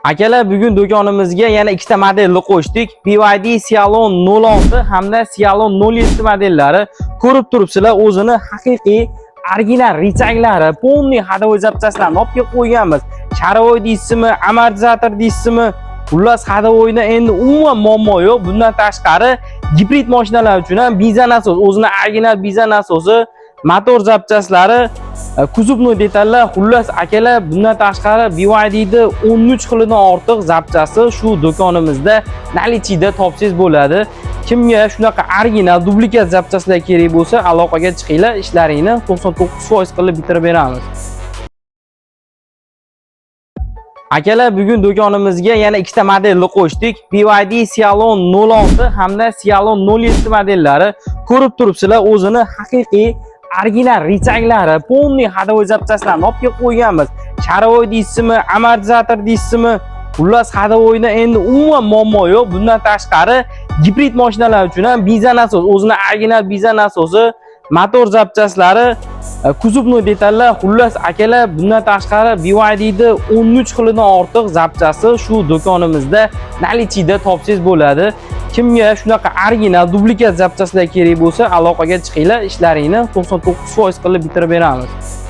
Akalar bugun do'konimizga yana ikkita modelni qo'shdik. BYD Xiaolong 06 hamda Xiaolong 07 modellari. Ko'rib turibsizlar, o'zini haqiqiy original richanglari, полный ходовой запчастlarni olib kelib qo'yganmiz. Sharovoy deysizmi, amortizator deysizmi, xullas ходовойda endi umuman muammo yo'q. Bundan tashqari gibrid mashinalar uchun ham benzin nasos, o'zini original benzin nasosi, motor zapchastlari, kuzovnoy detallar, xullas akalar bundan tashqari BYD'da 13 xilidan ortiq zapchasi shu do'konimizda nalichida topsangiz bo'ladi. Kimga shunaqa original dublikat zapchaslar kerak bo'lsa, aloqaga chiqinglar, ishlaringni 99% qilib bitirib beramiz. Akalar bugun do'konimizga yana ikkita modelni qo'shdik. BYD Xiaolong 06 hamda Xiaolong 07 modellari. Ko'rib turibsizlar, o'zini haqiqiy original richanglari, полный ходовой запчастlarni olib kelib qo'yganmiz. Sharovoy deysizmi, amortizator deysizmi, xullas ходовойda endi umuman muammo yo'q. Bundan tashqari gibrid mashinalar uchun ham benzin nasos, o'zini original benzin nasosi, motor zapchaslari, kuzovnoy detallar, xullas akalar bundan tashqari BYD'da 13 xilidan ortiq zapchasi shu do'konimizda nalichida topsangiz bo'ladi. Kimga shunaqa original dublikat zapchaslar kerak bo'lsa, aloqaga chiqinglar, ishlaringni 99% qilib bitirib beramiz.